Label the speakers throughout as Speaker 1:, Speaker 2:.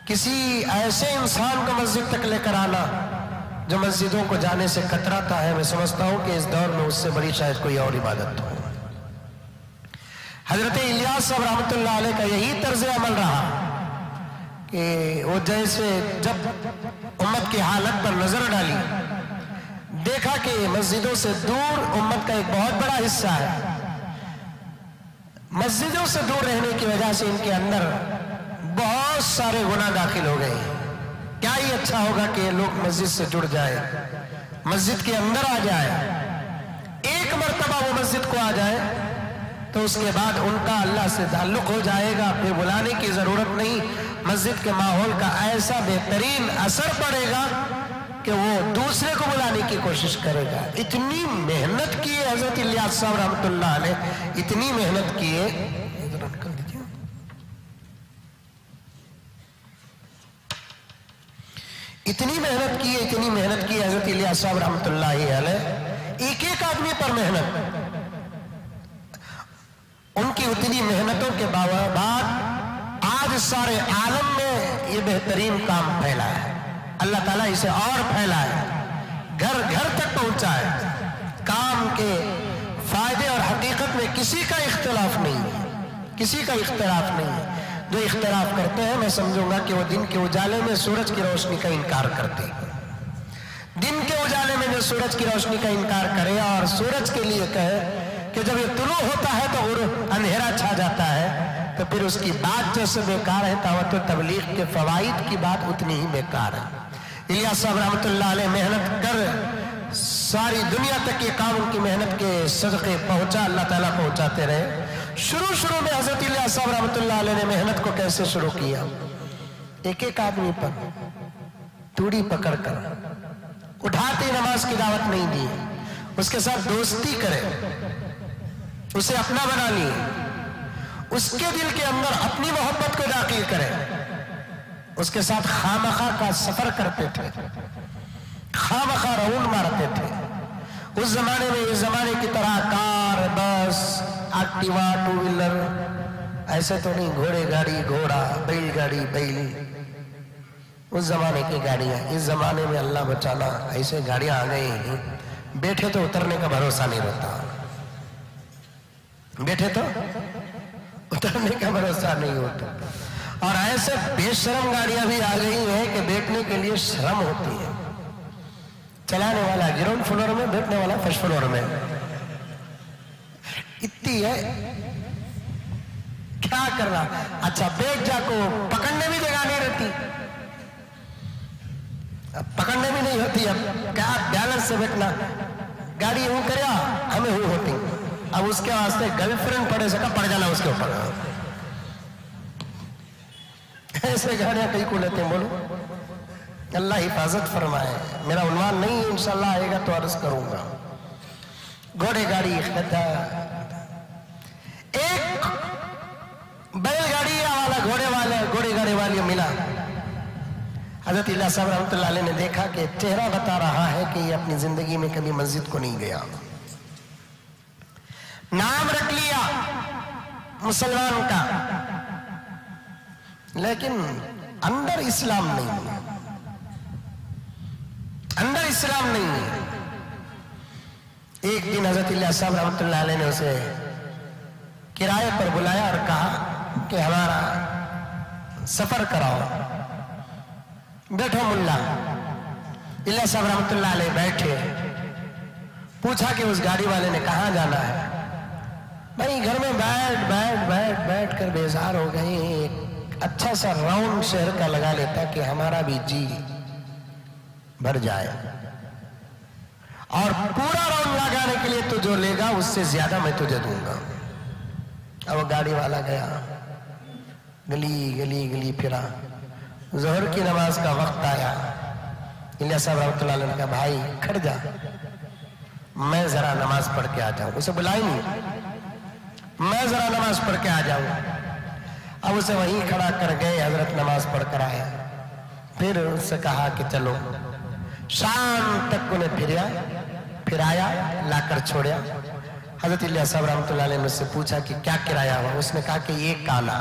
Speaker 1: کسی ایسے انسان کو مسجد تک لے کر آنا جو مسجدوں کو جانے سے کتراتا ہے، میں سمجھتا ہوں کہ اس دور میں اس سے بڑی شاید کوئی اور عبادت ہو۔ حضرت الیاس صاحب رحمۃ اللہ علیہ کا یہی طرز عمل رہا کہ وہ جیسے جب امت کی حالت پر نظر ڈالی، دیکھا کہ مسجدوں سے دور امت کا ایک بہت بڑا حصہ ہے، مسجدوں سے دور رہنے کی وجہ سے ان کے اندر بہت سارے گناہ داخل ہو گئے۔ کیا ہی اچھا ہوگا کہ یہ لوگ مسجد سے جڑ جائے، مسجد کے اندر آ جائے، ایک مرتبہ وہ مسجد کو آ جائے تو اس کے بعد ان کا اللہ سے تعلق ہو جائے گا، پھر بلانے کی ضرورت نہیں، مسجد کے ماحول کا ایسا بہترین اثر پڑے گا کہ وہ دوسرے کو بلانے کی کوشش کرے گا۔ اتنی محنت کی ہے حضرت الیاس صاحب رحمۃ اللہ علیہ، اتنی محنت کی ہے، اتنی محنت کی حضرت الیاس صاحب رحمۃ اللہ علیہ، ایک ایک آدمی پر محنت۔ ان کی اتنی محنتوں کے بعد آج سارے عالم میں یہ بہترین کام پھیلا ہے، اللہ تعالیٰ اسے اور پھیلا ہے، گھر گھر تک پہنچا ہے۔ کام کے فائدے اور حقیقت میں کسی کا اختلاف نہیں ہے، کسی کا اختلاف نہیں ہے۔ جو اختلاف کرتے ہیں میں سمجھوں گا کہ وہ دن کے اجالے میں سورج کی روشنی کا انکار کرتے ہیں۔ دن کے اجالے میں جو سورج کی روشنی کا انکار کرے اور سورج کے لیے کہے کہ جب یہ طلوع ہوتا ہے تو اندھیرا چھا جاتا ہے، تو پھر اس کی بات جیسے بیکار ہے، دعوت و تبلیغ کے فوائد کی بات اتنی ہی بیکار ہے۔ الیاس صاحب رحمۃ اللہ علیہ محنت کر ساری دنیا تک یہ کام ان کی محنت کے صدقے پہنچا، اللہ تعالیٰ پہنچاتے رہے۔ شروع میں حضرت الیاس صاحب رحمۃ اللہ علیہ نے محنت کو کیسے شروع کیا؟ ایک ایک آدمی پر توڑی پکڑ کر اٹھاتے نماز کی دعوت نہیں دی، اس کے ساتھ دوستی کرے، اسے اپنا بنا لیے، اس کے دل کے اندر اپنی محبت کو داخل کرے، اس کے ساتھ خامخواہ کا سفر کرتے تھے، خامخواہ راؤنڈ مارتے تھے۔ اس زمانے میں اس زمانے کی طرح کار، بس، ایکٹیوا، ٹو ویلر ایسے تو نہیں، گھوڑے گاڑی گھوڑا، بیل گاڑی بیل، اس زمانے کی گاڑیاں۔ اس زمانے میں اللہ بچانا ایسے گاڑیاں آ گئی ہیں، بیٹھے تو اترنے کا بھروسہ نہیں رہتا، بیٹھے تو اترنے کا بھروسہ نہیں ہوتا، اور ایسے بے شرم گاڑیاں بھی آ گئی ہیں کہ بیٹھنے کے لیے شرم ہوتی ہے۔ چلانے والا گراؤنڈ فلور میں، بیٹھنے والا فرسٹ فلور میں، اتنی ہے، کیا کر رہا؟ اچھا بیٹھ جا، کو پکڑنے بھی جگہ نہیں رہتی، پکڑنے بھی نہیں ہوتی، اب کیا بیلنس سے بیٹھنا، گاڑی ہوں کریا ہمیں ہوتی، اب اس کے واسطے گرل فرینڈ پڑے سکا پڑ جانا اس کے اوپر۔ ایسے گاڑیاں کئی کو لیتے ہیں، بولو اللہ حفاظت فرمائے۔ میرا عنوان نہیں ہے، انشاءاللہ آئے گا تو عرض کروں گا۔ گھوڑے گاڑی، ایک بیل گاڑی والا گھوڑے گاڑی والی ملا، حضرت الیاس صاحب رحمۃ اللہ علیہ نے دیکھا کہ چہرہ بتا رہا ہے کہ یہ اپنی زندگی میں کبھی مسجد کو نہیں گیا، نام رکھ لیا مسلمان کا، لیکن اندر اسلام نہیں ہے، اندر اسلام نہیں ہے۔ ایک دن حضرت الیاس صاحب رحمۃ اللہ علیہ نے اسے کرائے پر بلایا اور کہا کہ ہمارا سفر کراؤ، بیٹھو ملا۔ الیاس صاحب رحمۃ اللہ علیہ بیٹھے، پوچھا کہ اس گاڑی والے نے کہاں جانا ہے؟ بھائی گھر میں بیٹھ کر بیزار ہو گئے، ایک اچھا سا راؤنڈ شہر کا لگا لیتا کہ ہمارا بھی جی بھر جائے، اور پورا راؤنڈ لگانے کے لیے تو جو لے گا اس سے زیادہ میں تجھے دوں گا۔ اب گاڑی والا گیا، گلی پھرا، ظہر کی نماز کا وقت آیا، الیاس صاحب رحمۃ اللہ علیہ نے کہا بھائی کھڑ جا، میں ذرا نماز پڑھ کے آ جاؤں، اسے بلائی نہیں، میں ذرا نماز پڑھ کے آ جاؤں۔ اب اسے وہیں کھڑا کر گئے، حضرت نماز پڑھ کر آیا، پھر اس سے کہا کہ چلو، شام تک انہیں پھرایا، لا کر چھوڑیا۔ حضرت الیاس صاحب رحمۃ اللہ علیہ نے اس سے پوچھا کہ کیا کرایہ ہوا؟ اس نے کہا کہ یہ کانا،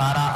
Speaker 1: 12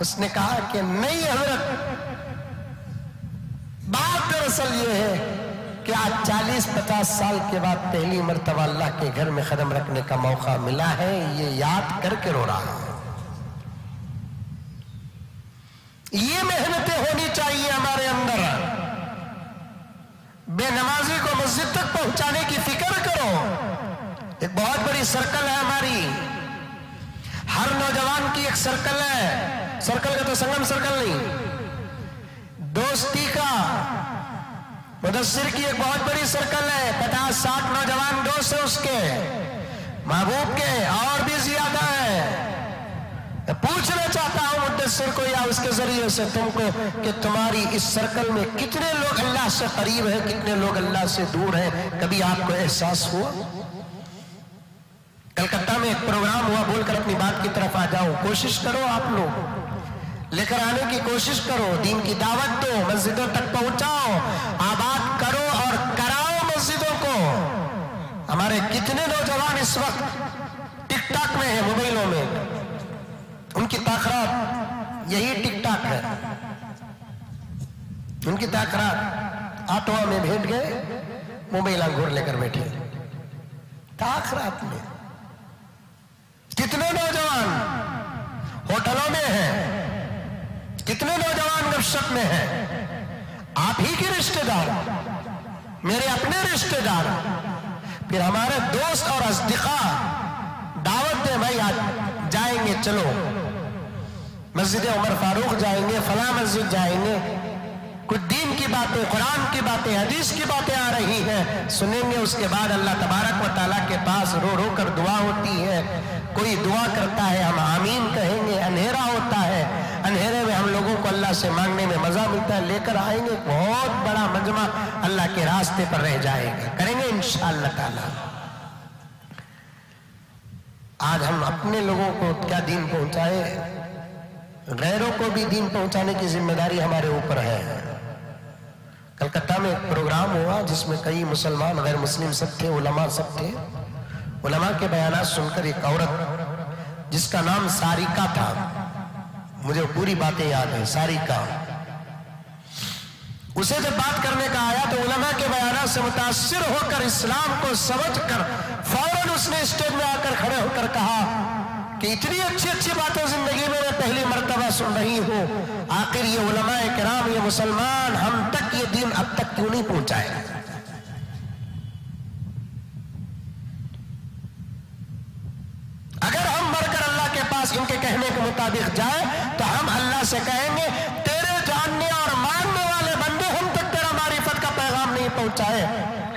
Speaker 1: اس نے کہا کہ نہیں حضرت، بات دراصل یہ ہے کہ آج 40-50 سال کے بعد پہلی مرتبہ اللہ کے گھر میں قدم رکھنے کا موقع ملا ہے، یہ یاد کر کے رو رہا ہوں۔ یہ محنتیں ہونی چاہیے ہمارے اندر۔ بے نمازی کو مسجد تک پہنچانے کی فکر کرو۔ ایک بہت بڑی سرکل ہے ہماری، ہر نوجوان کی ایک سرکل ہے، سرکل کا تو سنگم سرکل نہیں، دوستی کا، مدثر کی ایک بہت بڑی سرکل ہے، 50-60 نوجوان دوست ہیں اس کے، محبوب کے اور بھی زیادہ ہے۔ میں پوچھنا چاہتا ہوں مدثر کو یا اس کے ذریعے سے تم کو کہ تمہاری اس سرکل میں کتنے لوگ اللہ سے قریب ہیں، کتنے لوگ اللہ سے دور ہیں؟ کبھی آپ کو احساس ہوا؟ کلکتہ میں ایک پروگرام ہوا، بول کر اپنی بات کی طرف آ جاؤ، کوشش کرو، آپ لوگ لے کر آنے کی کوشش کرو، دین کی دعوت دو، مسجدوں تک پہنچاؤ، آباد کرو اور کراؤ مسجدوں کو۔ ہمارے کتنے نوجوان اس وقت ٹک ٹاک میں ہیں، موبائلوں میں، ان کی تاخرات یہی ٹک ٹاک ہے، ان کی تاخرات آٹو میں بھیٹ گئے، موبائل گھور لے کر بیٹھے، تاخرات میں۔ کتنے نوجوان ہوٹلوں میں ہیں، کتنے نوجوان گپ شپ میں ہیں، آپ ہی کے رشتہ دار، میرے اپنے رشتہ دار، پھر ہمارے دوست اور اصدقاء دعوت دیں، بھائی آج جائیں گے، چلو مسجد عمر فاروق جائیں گے، فلاں مسجد جائیں گے، کچھ دین کی باتیں، قرآن کی باتیں، حدیث کی باتیں آ رہی ہیں، سنیں گے، اس کے بعد اللہ تبارک و تعالیٰ کے پاس رو رو کر دعا ہوتی ہے، کوئی دعا کرتا ہے، ہم آمین کہیں گے، اندھیرا ہوتا ہے، اندھیرے میں ہم لوگوں کو اللہ سے مانگنے میں مزہ ملتا ہے، لے کر آئیں گے، بہت بڑا مجمع اللہ کے راستے پر رہ جائے گا، کریں گے انشاءاللہ تعالیٰ۔ آج ہم اپنے لوگوں کو کیا دین پہنچائے، غیروں کو بھی دین پہنچانے کی ذمہ داری ہمارے اوپر ہے۔ کلکتہ میں ایک پروگرام ہوا جس میں کئی مسلمان، غیر مسلم سب تھے، علماء سب تھے۔ علماء کے بیانات سن کر ایک عورت جس کا نام ساریکا تھا، مجھے پوری باتیں یاد ہیں، ساریکا، اسے جب بات کرنے کا آیا تو علماء کے بیانات سے متاثر ہو کر، اسلام کو سمجھ کر فوراً اس نے اسٹیج میں آ کر کھڑے ہو کر کہا کہ اتنی اچھی اچھی باتیں زندگی میں پہلی مرتبہ سن رہی ہوں، آخر یہ علماء کرام، یہ مسلمان ہم تک یہ دین اب تک کیوں نہیں پہنچائے؟ اگر ہم مر کر اللہ کے پاس ان کے کہنے کے مطابق جائیں تو ہم اللہ سے کہیں گے تیرے جاننے اور ماننے والے بندے ہم تک تیرا معرفت کا پیغام نہیں پہنچائے،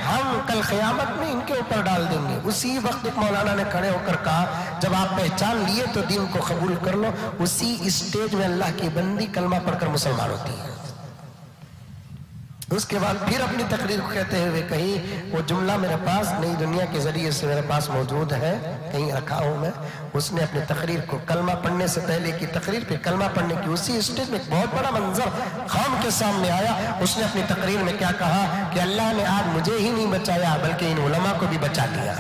Speaker 1: ہم کل قیامت میں ان کے اوپر ڈال دیں گے۔ اسی وقت ایک مولانا نے کھڑے ہو کر کہا جب آپ پہچان لیے تو دین کو قبول کر لو۔ اسی اسٹیج میں اللہ کی بندی کلمہ پڑھ کر مسلمان ہوتی ہے۔ اس کے بعد پھر اپنی تقریر کو کہتے ہوئے کہیں، وہ جملہ میرے پاس نئی دنیا کے ذریعے سے میرے پاس موجود ہے، کہیں رکھا ہوں میں، اس نے اپنی تقریر کو کلمہ پڑھنے سے پہلے کی تقریر، پھر کلمہ پڑھنے کی اسی اسٹیج میں ایک بہت بڑا منظر قوم کے سامنے آیا۔ اس نے اپنی تقریر میں کیا کہا کہ اللہ نے آج مجھے ہی نہیں بچایا بلکہ ان علماء کو بھی بچا لیا،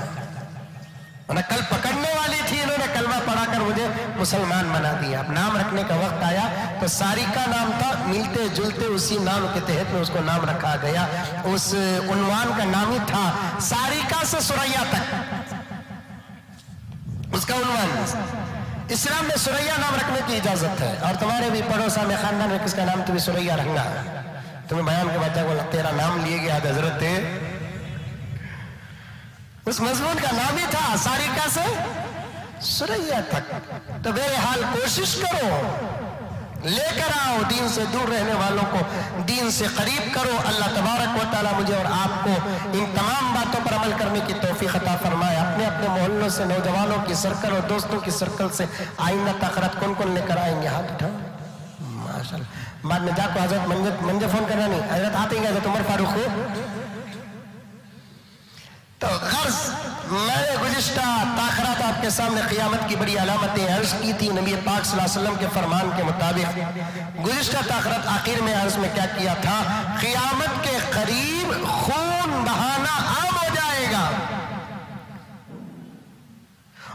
Speaker 1: انہیں کل پکڑنے والی تھی، انہوں نے کلمہ پڑھا کر مجھے مسلمان بنا دیا۔ اب نام رکھنے کا وقت آیا تو ساریکا نام تھا، ملتے جلتے اسی نام کے تحت میں اس کو نام رکھا گیا۔ اس عنوان کا نام ہی تھا ساریکا سے سریا تک، اس کا عنوان۔ اسلام میں سریا نام رکھنے کی اجازت ہے، اور تمہارے بھی پڑوسا میں خاندان میں کس کا نام تمہیں سریا رکھنا ہے، تمہیں بیان کے بعد بولا تیرا نام لیے گیا حضرت، اس مضمون کا نام ہی تھا ساریکا سے سریا تک۔ تو بہرحال کوشش کرو، لے کر آؤ، دین سے دور رہنے والوں کو دین سے قریب کرو۔ اللہ تبارک و تعالیٰ مجھے اور آپ کو ان تمام باتوں پر عمل کرنے کی توفیق عطا فرمائے۔ اپنے اپنے محلوں سے، نوجوانوں کی سرکل اور دوستوں کی سرکل سے آئندہ تاخرت کون کون لے کر آئیں گے؟ ہاتھ اٹھاؤ، ماشاءاللہ۔ بعد میں جا کو حضرت منجے فون کرنا نہیں، حضرت آتے ہیں حضرت عمر فاروق کو۔ تو غرض میں نے گزشتہ تاخرات آپ کے سامنے قیامت کی بڑی علامتیں عرض کی تھی، نبی پاک صلی اللہ علیہ وسلم کے فرمان کے مطابق۔ گزشتہ تاخرات آخر میں عرض میں کیا کیا تھا؟ قیامت کے قریب خون بہانا عام ہو جائے گا،